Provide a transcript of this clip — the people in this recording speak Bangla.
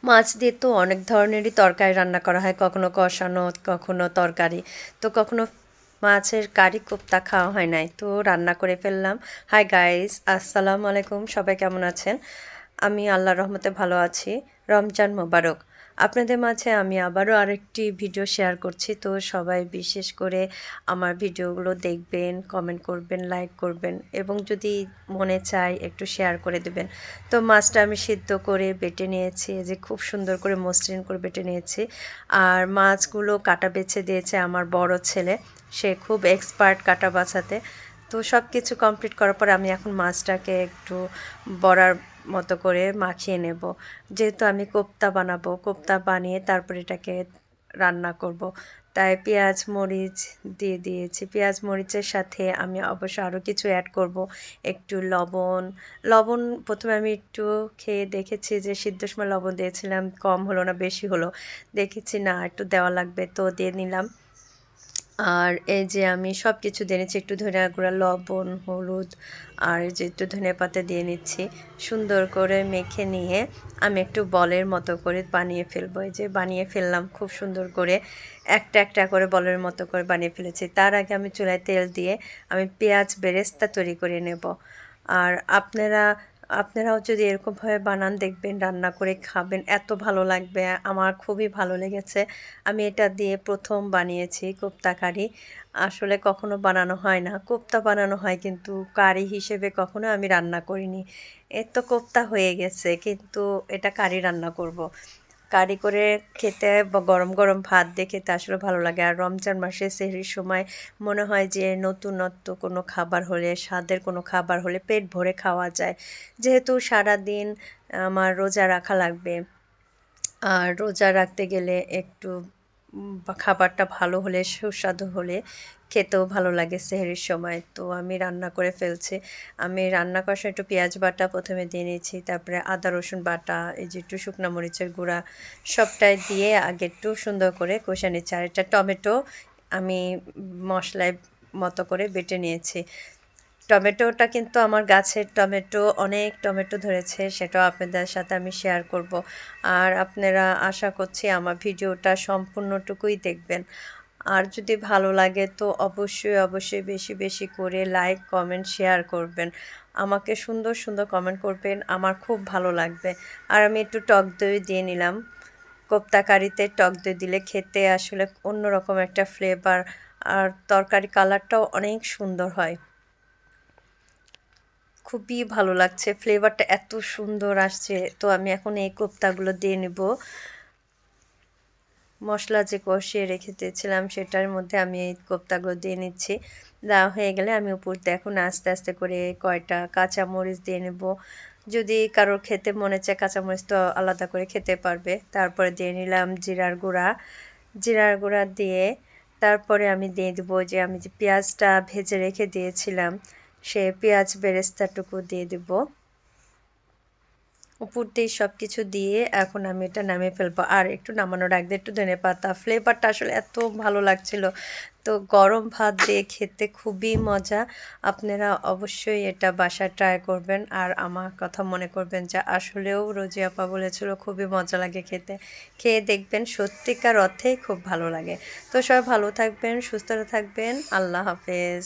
মাছ দিয়ে তো অনেক ধরনেরই তরকারি রান্না করা হয়, কখনো কষানো, কখনো তরকারি। তো কখনো মাছের কারি কোপ্তা খাওয়া হয় নাই, তো রান্না করে ফেললাম। হাই গাইস, আসসালামু আলাইকুম। সবাই কেমন আছেন? আমি আল্লাহর রহমতে ভালো আছি। রমজান মোবারক। আপনাদের মাঝে আমি আবারও আরেকটি ভিডিও শেয়ার করছি, তো সবাই বিশেষ করে আমার ভিডিওগুলো দেখবেন, কমেন্ট করবেন, লাইক করবেন এবং যদি মনে চায় একটু শেয়ার করে দেবেন। তো মাছটা আমি সিদ্ধ করে বেটে নিয়েছি, এই যে খুব সুন্দর করে মসৃণ করে বেটে নিয়েছি। আর মাছগুলো কাটা বেছে দিয়েছে আমার বড় ছেলে, সে খুব এক্সপার্ট কাটা বাছাতে। তো সব কিছু কমপ্লিট করার পর আমি এখন মাছটাকে একটু বড়ার মতো করে মাখিয়ে নেব। যেহেতু আমি কোপ্তা বানাবো, কোপ্তা বানিয়ে তারপর এটাকে রান্না করব। তাই পেঁয়াজ মরিচ দিয়ে দিয়েছি। পেঁয়াজ মরিচের সাথে আমি অবশ্য আরও কিছু অ্যাড করব। একটু লবণ। লবণ প্রথমে আমি একটু খেয়ে দেখেছি যে সিদ্ধর সময় লবণ দিয়েছিলাম, কম হলো না বেশি হলো, দেখেছি না একটু দেওয়া লাগবে, তো দিয়ে নিলাম। আর এই যে আমি সব কিছু দিয়ে নিচ্ছি, একটু ধনিয়া গুঁড়া, লবণ, হলুদ আর এই যে একটু ধনিয়া পাতা দিয়ে নিচ্ছি। সুন্দর করে মেখে নিয়ে আমি একটু বলের মতো করে বানিয়ে ফেলবো। এই যে বানিয়ে ফেললাম খুব সুন্দর করে, একটা একটা করে বলের মতো করে বানিয়ে ফেলেছি। তার আগে আমি চুলায় তেল দিয়ে আমি পেঁয়াজ বেরেস্তা তৈরি করে নেব। আর আপনারাও যদি এরকমভাবে বানান, দেখবেন রান্না করে খাবেন, এত ভালো লাগবে। আমার খুবই ভালো লেগেছে। আমি এটা দিয়ে প্রথম বানিয়েছি কোপ্তা কারি। আসলে কখনো বানানো হয় না, কোপ্তা বানানো হয় কিন্তু কারি হিসেবে কখনো আমি রান্না করিনি। এর তো কোপ্তা হয়ে গেছে, কিন্তু এটা কারি রান্না করব। কারি করে খেতে বা গরম গরম ভাত দিয়ে খেতে আসলে ভালো লাগে। আর রমজান মাসে সেহরির সময় মনে হয় যে নতুনত্ব কোনো খাবার হলে, স্বাদের কোনো খাবার হলে পেট ভরে খাওয়া যায়। যেহেতু সারাদিন আমার রোজা রাখা লাগবে, আর রোজা রাখতে গেলে একটু খাবারটা ভালো হলে, সুস্বাদু হলে খেতেও ভালো লাগে সেহরির সময়। তো আমি রান্না করে ফেলছি। আমি রান্না করার সময় একটু পেঁয়াজ বাটা প্রথমে দিয়ে নিয়েছি, তারপরে আদা রসুন বাটা, এই যে একটু শুকনো মরিচের গুঁড়া, সবটাই দিয়ে আগে একটু সুন্দর করে কষে নিচ্ছি। আর একটা টমেটো আমি মশলায় মতো করে বেটে নিয়েছি। টমেটোটা কিন্তু আমার গাছের টমেটো, অনেক টমেটো ধরেছে, সেটাও আপনাদের সাথে আমি শেয়ার করব। আর আপনারা আশা করছি আমার ভিডিওটা সম্পূর্ণটুকুই দেখবেন। আর যদি ভালো লাগে তো অবশ্যই অবশ্যই বেশি বেশি করে লাইক, কমেন্ট, শেয়ার করবেন। আমাকে সুন্দর সুন্দর কমেন্ট করবেন, আমার খুব ভালো লাগবে। আর আমি একটু টক দই দিয়ে নিলাম। কোপ্তা কারিতে টক দই দিলে খেতে আসলে অন্যরকম একটা ফ্লেভার, আর তরকারি কালারটাও অনেক সুন্দর হয়। খুবই ভালো লাগছে, ফ্লেভারটা এত সুন্দর আসছে। তো আমি এখন এই কোপ্তাগুলো দিয়ে নিব। মশলা যে কষিয়ে রেখে দিয়েছিলাম সেটার মধ্যে আমি এই কোপ্তাগুলো দিয়ে নিচ্ছি। দেওয়া হয়ে গেলে আমি উপর দিয়ে এখন আস্তে আস্তে করে কয়টা কাঁচামরিচ দিয়ে নেব। যদি কারোর খেতে মনে চায় কাঁচামরিচ তো আলাদা করে খেতে পারবে। তারপরে দিয়ে নিলাম জিরার গুঁড়া। জিরার গুঁড়া দিয়ে তারপরে আমি দিয়ে দেবো যে আমি যে পেঁয়াজটা ভেজে রেখে দিয়েছিলাম, সে পেঁয়াজ বেরেস্তাটুকু দিয়ে দেবো। উপর দিয়ে সব কিছু দিয়ে এখন আমি এটা নামিয়ে ফেলবো। আর একটু নামানোর আগে একটু ধনেপাতা, ফ্লেভারটা আসলে এত ভালো লাগছিল। তো গরম ভাত দিয়ে খেতে খুবই মজা। আপনারা অবশ্যই এটা বাসায় ট্রাই করবেন আর আমার কথা মনে করবেন যে আসলেও রোজি আপা বলেছিল খুবই মজা লাগে খেতে। খেয়ে দেখবেন সত্যিকার অর্থেই খুব ভালো লাগে। তো সবাই ভালো থাকবেন, সুস্থ থাকবেন। আল্লাহ হাফেজ।